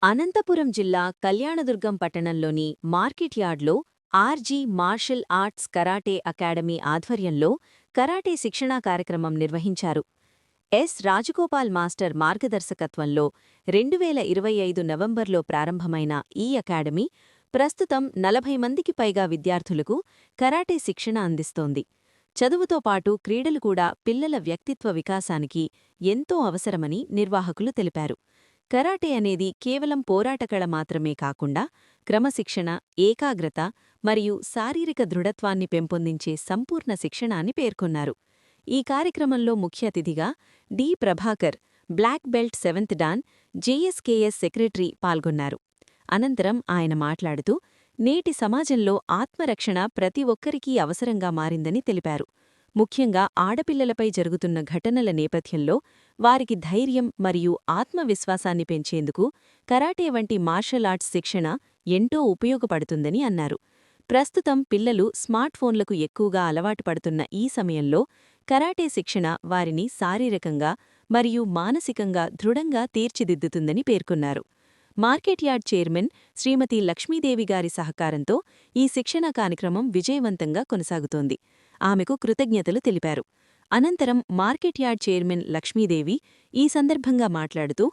అనంతపురం జిల్లా కళ్యాణదుర్గం పట్టణంలోని మార్కెట్ యార్డ్లో RG martial arts karate academy ఆధ్వర్యంలో కరాటే శిక్షణా కార్యక్రమం నిర్వహించారు. ఎస్ రాజగోపాల్ మాస్టర్ మార్గదర్శకత్వంలో 2025 నవంబర్లో ప్రారంభమైన ఈ అకాడమీ ప్రస్తుతం 40 మందికి పైగా విద్యార్థులకు కరాటే శిక్షణ అందిస్తోంది. చదువుతో పాటు క్రీడలు కూడా పిల్లల వ్యక్తిత్వ వికాసానికి ఎంతో అవసరమని నిర్వాహకులు తెలిపారు. కరాటే అనేది కేవలం పోరాటకళ మాత్రమే కాకుండా క్రమశిక్షణ, ఏకాగ్రత మరియు శారీరక దృఢత్వాన్ని పెంపొందించే సంపూర్ణ శిక్షణ అని పేర్కొన్నారు. ఈ కార్యక్రమంలో ముఖ్య అతిథిగా D. Prabhakar, black belt 7th dan, JSKS secretary పాల్గొన్నారు. అనంతరం ఆయన మాట్లాడుతూ, నేటి సమాజంలో ఆత్మరక్షణ ప్రతి ఒక్కరికీ అవసరంగా మారిందని తెలిపారు. ముఖ్యంగా ఆడపిల్లలపై జరుగుతున్న ఘటనల నేపథ్యంలో వారికి ధైర్యం మరియు ఆత్మవిశ్వాసాన్ని పెంచేందుకు కరాటే వంటి మార్షల్ ఆర్ట్స్ శిక్షణ ఎంతో ఉపయోగపడుతుందని అన్నారు. ప్రస్తుతం పిల్లలు స్మార్ట్ ఫోన్లకు ఎక్కువగా అలవాటు పడుతున్న ఈ సమయంలో కరాటే శిక్షణ వారిని శారీరకంగా మరియు మానసికంగా దృఢంగా తీర్చిదిద్దుతుందని పేర్కొన్నారు. మార్కెట్ యార్డ్ చైర్మన్ శ్రీమతి లక్ష్మీదేవి గారి సహకారంతో ఈ శిక్షణా కార్యక్రమం విజయవంతంగా కొనసాగుతోంది. ఆమెకు కృతజ్ఞతలు తెలిపారు. అనంతరం మార్కెట్ యార్డ్ చైర్మన్ లక్ష్మీదేవి ఈ సందర్భంగా మాట్లాడుతూ,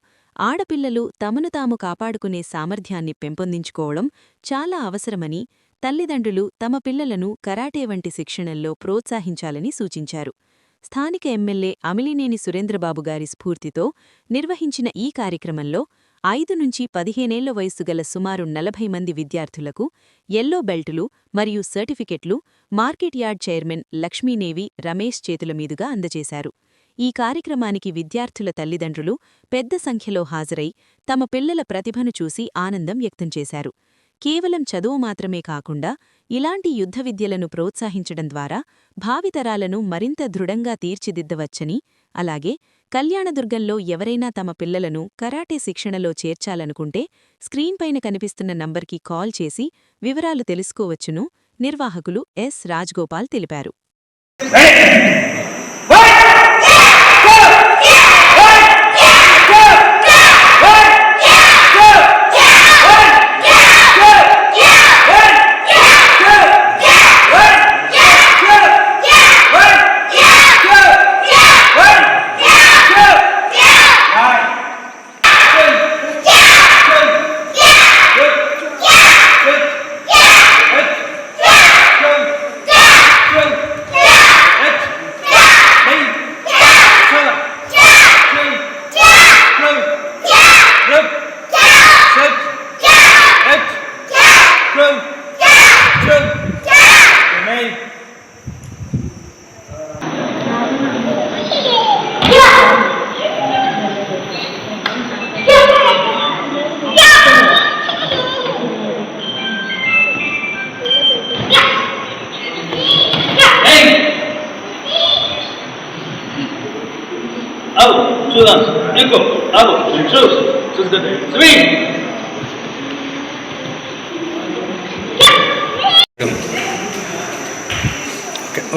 ఆడపిల్లలు తమను తాము కాపాడుకునే సామర్థ్యాన్ని పెంపొందించుకోవడం చాలా అవసరమని, తల్లిదండ్రులు తమ పిల్లలను కరాటే వంటి శిక్షణల్లో ప్రోత్సహించాలని సూచించారు. స్థానిక ఎమ్మెల్యే అమిలినేని సురేంద్రబాబు గారి స్ఫూర్తితో నిర్వహించిన ఈ కార్యక్రమంలో 5 నుంచి 15 వయస్సు గల సుమారు 40 మంది విద్యార్థులకు యెల్లో బెల్టులు మరియు సర్టిఫికెట్లు మార్కెట్ యార్డ్ చైర్మన్ లక్ష్మీనేవి రమేష్ చేతుల మీదుగా అందజేశారు. ఈ కార్యక్రమానికి విద్యార్థుల తల్లిదండ్రులు పెద్ద సంఖ్యలో హాజరై తమ పిల్లల ప్రతిభను చూసి ఆనందం వ్యక్తం చేశారు. కేవలం చదువు మాత్రమే కాకుండా ఇలాంటి యుద్ధ విద్యలను ప్రోత్సహించడం ద్వారా భావితరాలను మరింత దృఢంగా తీర్చిదిద్దవచ్చని, అలాగే కళ్యాణదుర్గంలో ఎవరైనా తమ పిల్లలను కరాటే శిక్షణలో చేర్చాలనుకుంటే స్క్రీన్పైన కనిపిస్తున్న నంబర్కి కాల్ చేసి వివరాలు తెలుసుకోవచ్చును నిర్వాహకులు ఎస్ రాజ్గోపాల్ తెలిపారు.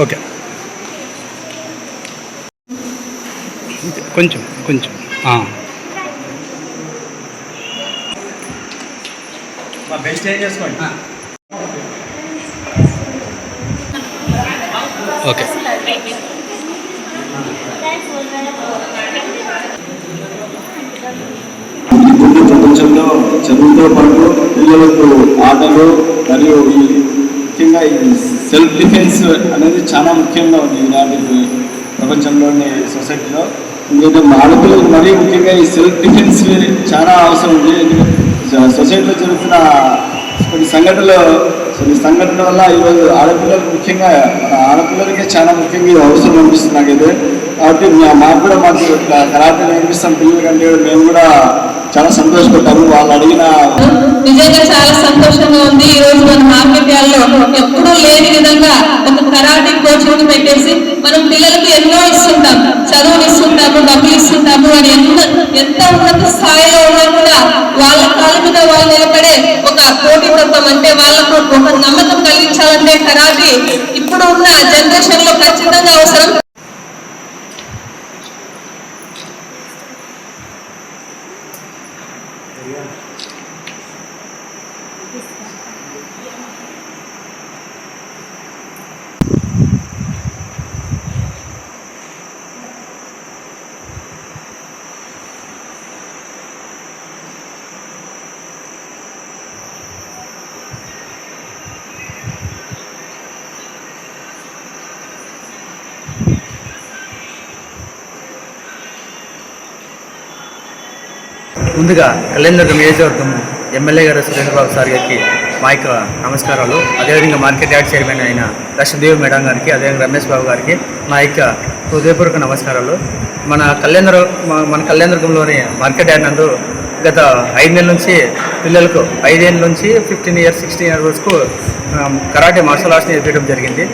ఓకే కొంచెం కొంచెం బెల్ట్ చేంజ్ చేసుకోండి. ఓకే ప్రపంచంలో చదువుతో పాటు పిల్లలకు ఆటలు మరియు ముఖ్యంగా ఈ సెల్ఫ్ డిఫెన్స్ అనేది చాలా ముఖ్యంగా ఉంది ఈనాటి ప్రపంచంలోని సొసైటీలో. ఎందుకంటే ఆడపిల్లలకు మరీ ముఖ్యంగా ఈ సెల్ఫ్ డిఫెన్స్ చాలా అవసరం ఉంది. సొసైటీలో జరుగుతున్న కొన్ని సంఘటనల వల్ల ఈరోజు ఆడపిల్లలకు ముఖ్యంగా మన ఆడపిల్లలకే చాలా ముఖ్యంగా ఇది అవసరం అనిపిస్తుంది నాకైతే. కాబట్టి మాకు కూడా కరాటే నేర్పిస్తాం పిల్లలకంటే మేము కూడా చాలా సంతోషపడ్డాము. వాళ్ళు అడిగిన నిజంగా చాలా సంతోషంగా ఉంది. ఈ రోజు మన మార్కెట్ యార్డ్లో ఎప్పుడూ లేని విధంగా ఒక కరాటే కోచింగ్ పెట్టేసి మనం పిల్లలకు ఎన్నో ఇస్తుంటాం, చదువులు ఇస్తుంటాము, డబ్బులు ఇస్తుంటాము. అని ఎంత ఉన్నత స్థాయిలో ఉన్నా కూడా వాళ్ళ కాళ్ళ మీద వాళ్ళు నిలబడే ఒక పోటీతత్వం, అంటే వాళ్ళకు ఒక నమ్మకం కలిగించాలంటే కరాటే ఇప్పుడు ఉన్న జనరేషన్ లో ఖచ్చితంగా అవసరం. ముందుగా కళ్యాణదుర్గం నియోజకవర్గం ఎమ్మెల్యే గారు సురేంద్రబాబు సార్ గారికి మా యొక్క నమస్కారాలు. అదేవిధంగా మార్కెట్ యార్డ్ చైర్మన్ అయిన లక్ష్మీదేవి మేడం గారికి, అదేవిధంగా రమేష్ బాబు గారికి మా యొక్క హృదయపూర్వక నమస్కారాలు. మన కళ్యాణదుర్గంలోని మార్కెట్ యార్డ్ నందు గత 5 నెలల నుంచి పిల్లలకు 5 ఏళ్ళ నుంచి 15 ఇయర్స్ 16 ఇయర్స్ వరకు కరాటే మార్షల్ ఆర్ట్స్ నేర్పించడం జరిగింది.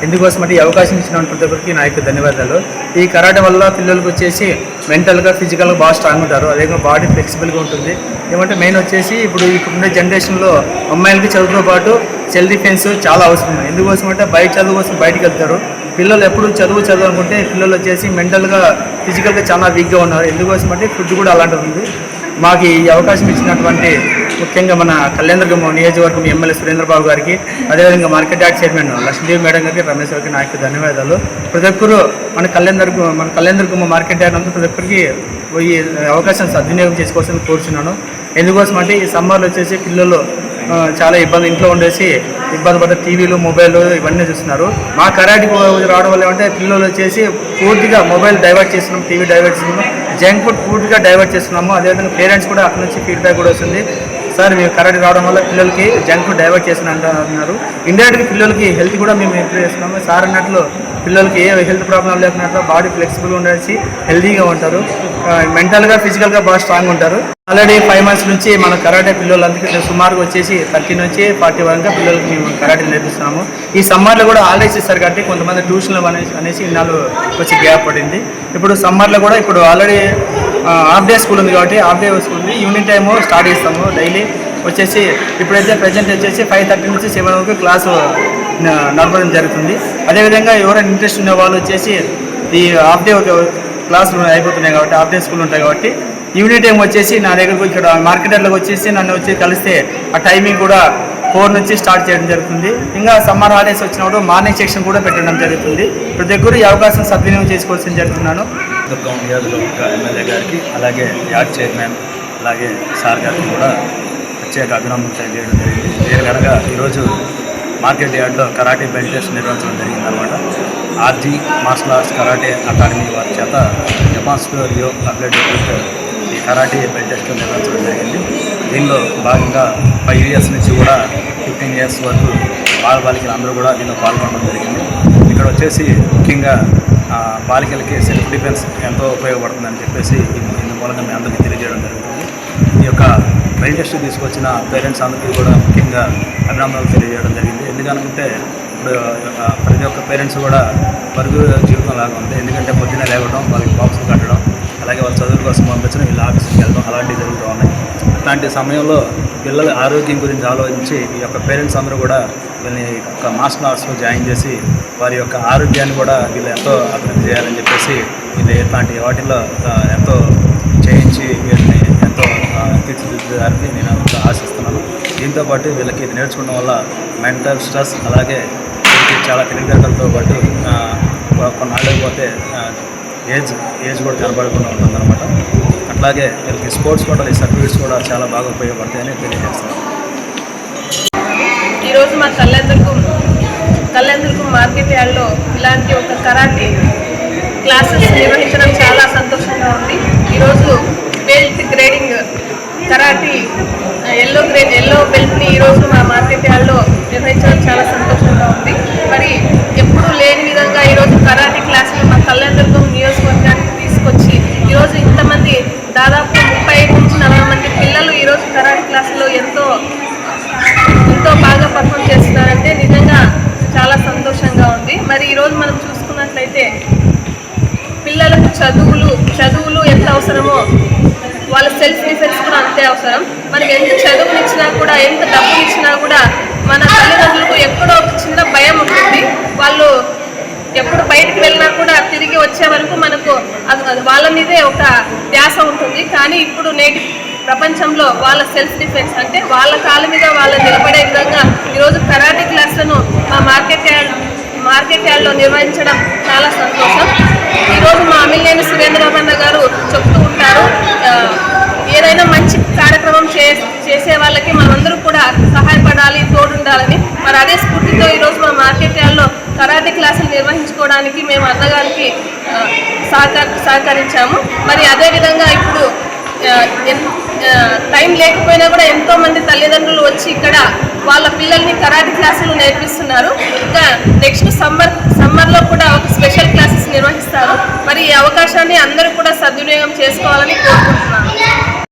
ఇందుకోసం అంటే ఈ అవకాశం ఇచ్చిన ప్రతి ఒక్కరికి నా యొక్క ధన్యవాదాలు. ఈ కరాటే వల్ల పిల్లలకు వచ్చేసి మెంటల్గా ఫిజికల్గా బాగా స్ట్రాంగ్ ఉంటారు. అదేవిధంగా బాడీ ఫ్లెక్సిబుల్గా ఉంటుంది. ఏమంటే మెయిన్ వచ్చేసి ఇప్పుడున్న జనరేషన్లో అమ్మాయిలకి చదువుతో పాటు సెల్ఫ్ డిఫెన్స్ చాలా అవసరం. ఎందుకోసం అంటే బయట చదువు కోసం బయటకు వెళ్తారు. పిల్లలు ఎప్పుడు చదువు అనుకుంటే పిల్లలు వచ్చేసి మెంటల్గా ఫిజికల్గా చాలా వీక్గా ఉన్నారు. ఎందుకోసం అంటే ఫుడ్ కూడా అలాంటిది ఉంది. మాకు ఈ అవకాశం ఇచ్చినటువంటి ముఖ్యంగా మన కళ్యాణదుర్గం నియోజకవర్గం ఎమ్మెల్యే సురేంద్రబాబు గారికి, అదేవిధంగా market yard chairman Lakshmidevi madam గారికి, రమేష్ గారికి నా యొక్క ధన్యవాదాలు. ప్రతి ఒక్కరు మన కళ్యాణదుర్గం మార్కెట్ యార్డ్ అంతా ప్రతి ఒక్కరికి ఈ అవకాశం సద్వినియోగం చేసుకోవాల్సింది కోరుచున్నాను. ఎందుకోసం అంటే ఈ సమ్మర్లో వచ్చేసి పిల్లలు చాలా ఇంట్లో ఉండేసి ఇబ్బంది పడ్డ టీవీలు మొబైల్ ఇవన్నీ చూస్తున్నారు. మా కరాటీకి రావడం వల్ల ఏమంటే పిల్లలు వచ్చేసి పూర్తిగా మొబైల్ డైవర్ట్ చేస్తున్నాం, టీవీ డైవర్ట్ చేస్తున్నాము, జంక్ ఫుడ్ పూర్తిగా డైవర్ట్ చేస్తున్నాము. అదేవిధంగా పేరెంట్స్ కూడా అక్కడ నుంచి ఫీడ్బ్యాక్ కూడా వస్తుంది, సార్ మేము కరాటీ రావడం వల్ల పిల్లలకి జంక్ ఫుడ్ డైవర్ట్ చేస్తున్నారు. ఇండైరెక్ట్గా పిల్లలకి హెల్త్ కూడా మేము ఇంప్రూవ్ చేస్తున్నాము. సార్ అన్నట్లు పిల్లలకి ఏ హెల్త్ ప్రాబ్లం లేకున్నట్లు బాడీ ఫ్లెక్సిబుల్గా ఉండేసి హెల్తీగా ఉంటారు. మెంటల్గా ఫిజికల్గా బాగా స్ట్రాంగ్ ఉంటారు. ఆల్రెడీ 5 మంత్స్ నుంచి మన కరాటే పిల్లలందరికీ సుమారుగా వచ్చేసి 30 నుంచి 40 వరకు పిల్లలకి మేము కరాటే నేర్పిస్తున్నాము. ఈ సమ్మర్లో కూడా హాలిడేస్ ఇస్తారు కాబట్టి కొంతమంది ట్యూషన్లు అనేసి ఇన్నాళ్ళు వచ్చి గ్యాప్ పడింది. ఇప్పుడు సమ్మర్లో కూడా ఇప్పుడు ఆల్రెడీ హాఫ్ డే స్కూల్ ఉంది కాబట్టి హాఫ్ డే స్కూల్ ఉంది. ఈవినింగ్ టైము స్టార్ట్ చేస్తాము డైలీ వచ్చేసి. ఇప్పుడైతే ప్రజెంట్ వచ్చేసి 5:30 నుంచి 7 వరకు క్లాసు నడపడం జరుగుతుంది. అదేవిధంగా ఎవరైనా ఇంట్రెస్ట్ ఉన్న వాళ్ళు వచ్చేసి ఈ హాఫ్ డే క్లాసులు అయిపోతున్నాయి కాబట్టి హాఫ్ డే స్కూల్ ఉంటాయి కాబట్టి ఈవినింగ్ టైం వచ్చేసి నా దగ్గరకు ఇక్కడ మార్కెట్ యార్డ్లోకి వచ్చేసి నన్ను వచ్చి కలిస్తే ఆ టైమింగ్ కూడా 4 నుంచి స్టార్ట్ చేయడం జరుగుతుంది. ఇంకా సమ్మర్ హాలిడేస్ వచ్చినప్పుడు మార్నింగ్ సెక్షన్ కూడా పెట్టడం జరుగుతుంది. ప్రతి ఒక్కరు ఈ అవకాశం సద్వినియోగం చేసుకోవాల్సింది జరుగుతున్నాను. దుర్గం నియోజకవర్గ ఎమ్మెల్యే గారికి, అలాగే యార్డ్ చైర్మన్, అలాగే సార్ గారికి కూడా ప్రత్యేక అభినందనలు తెలియజేయడం జరిగింది. దీనికనగా ఈరోజు మార్కెట్ యార్డ్లో కరాటే బెల్ట్ టెస్ట్ నిర్వహించడం జరిగిందనమాట. RG martial arts karate academy వారి చేత జపాన్ రియో అథ్లెటిక్ ఈ కరాటే బెల్ట్ టెస్ట్ నిర్వహించడం జరిగింది. దీనిలో భాగంగా 5 ఇయర్స్ నుంచి కూడా 15 ఇయర్స్ వరకు బాలికలు అందరూ కూడా దీనిలో పాల్గొనడం జరిగింది. ఇక్కడ వచ్చేసి ముఖ్యంగా బాలికలకి సెల్ఫ్ డిఫెన్స్ ఎంతో ఉపయోగపడుతుందని చెప్పేసి ఇందు మూలంగా మీ అందరికీ తెలియజేయడం జరుగుతుంది. ఈ యొక్క బెల్ట్ టెస్ట్ తీసుకొచ్చిన పేరెంట్స్ అందరికీ కూడా ముఖ్యంగా అభినందనలు తెలియజేయడం జరిగింది. ఎందుకంటే ఇప్పుడు ప్రతి ఒక్క పేరెంట్స్ కూడా పరుగు జీవితం లాగా ఉంది. ఎందుకంటే పొద్దున్నే లేవడం, వాళ్ళకి బాక్సులు కట్టడం, అలాగే వాళ్ళ చదువుల కోసం పంపించడం, వీళ్ళు ఆఫీస్కి వెళ్ళడం అలాంటివి జరుగుతూ ఉన్నాయి. ఇట్లాంటి సమయంలో పిల్లల ఆరోగ్యం గురించి ఆలోచించి ఈ యొక్క పేరెంట్స్ అందరూ కూడా వీళ్ళని ఒక మార్షల్ ఆర్ట్స్లో జాయిన్ చేసి వారి యొక్క ఆరోగ్యాన్ని కూడా వీళ్ళు ఎంతో అభివృద్ధి చేయాలని చెప్పేసి వీళ్ళు ఇట్లాంటి వాటిల్లో ఎంతో చేయించి వీళ్ళని ఎంతో తీర్చిదిద్దారని నేను ఆశిస్తున్నాను. దీంతోపాటు వీళ్ళకి ఇది నేర్చుకోవడం వల్ల మెంటల్ స్ట్రెస్, అలాగే వీళ్ళకి చాలా తెలివితేటలతో పాటు కొన్నాళ్ళకి పోతే ఏజ్ కూడా కనబడకుండా ఉంటుందన్నమాట. అట్లాగే వీళ్ళకి స్పోర్ట్స్ కూడా ఈ సర్టిఫికేట్స్ కూడా చాలా బాగా ఉపయోగపడతాయని తెలియజేస్తున్నాను. ఈరోజు మా కళ్యాణదుర్గం మార్కెట్ యార్డ్లో ఇలాంటి ఒక కరాటే క్లాసెస్ నిర్వహించడం చాలా సంతోషంగా ఉంది. ఈరోజు బెల్ట్ గ్రేడింగ్ కరాటీ ఎల్లో బెల్ట్ని ఈరోజు మా మార్కెట్ యార్డ్లో నిర్వహించడం చాలా సంతోషంగా ఉంది. మరి ఎప్పుడూ లేని విధంగా ఈరోజు కరాటీ క్లాసులు మా కళ్యాణదుర్గం నియోజకవర్గానికి తీసుకొచ్చి ఈరోజు ఇంతమంది దాదాపు 35 నుంచి 40 మంది పిల్లలు ఈరోజు కరాటీ క్లాసులో ఎంతో బాగా పర్ఫామ్ చేస్తున్నారంటే నిజంగా చాలా సంతోషంగా ఉంది. మరి ఈరోజు మనం చూసుకున్నట్లయితే పిల్లలకు చదువులు ఎంత అవసరమో వాళ్ళ సెల్ఫ్ డిఫెన్స్ కూడా అంతే అవసరం. మనం ఎంత చదువునిచ్చినా కూడా, ఎంత డబ్బులు ఇచ్చినా కూడా మన తల్లిదండ్రులకు ఎక్కడో ఒక చిన్న భయం ఉంటుంది. వాళ్ళు ఎప్పుడు బయటకు వెళ్ళినా కూడా తిరిగి వచ్చే వరకు మనకు వాళ్ళ మీదే ఒక ధ్యాస ఉంటుంది. కానీ ఇప్పుడు నేటి ప్రపంచంలో వాళ్ళ సెల్ఫ్ డిఫెన్స్ అంటే వాళ్ళ కాళ్ళ మీద వాళ్ళు నిలబడే విధంగా ఈరోజు కరాటే క్లాసులను మా మార్కెట్ యార్డ్లో నిర్వహించడం చాలా సంతోషం. ఈరోజు మా అమిలినేని సురేంద్రబాబు అన్న గారు చెప్తూ ఉంటారు, ఏదైనా మంచి కార్యక్రమం చేసే వాళ్ళకి మనమందరూ కూడా సహాయపడాలి, తోడుండాలని. మరి అదే స్ఫూర్తితో ఈరోజు మన మార్కెట్ యార్డ్లో కరాటే క్లాసులు నిర్వహించుకోవడానికి మేము అన్నగారికి సహకరించాము. మరి అదేవిధంగా ఇప్పుడు టైం లేకపోయినా కూడా ఎంతో మంది తల్లిదండ్రులు వచ్చి ఇక్కడ వాళ్ళ పిల్లల్ని కరాటే క్లాసులు నేర్పిస్తున్నారు. ఇంకా నెక్స్ట్ సమ్మర్లో కూడా ఒక స్పెషల్ క్లాసెస్ నిర్వహిస్తారు. మరి ఈ అవకాశాన్ని అందరూ కూడా సద్వినియోగం చేసుకోవాలని కోరుకుంటున్నాను.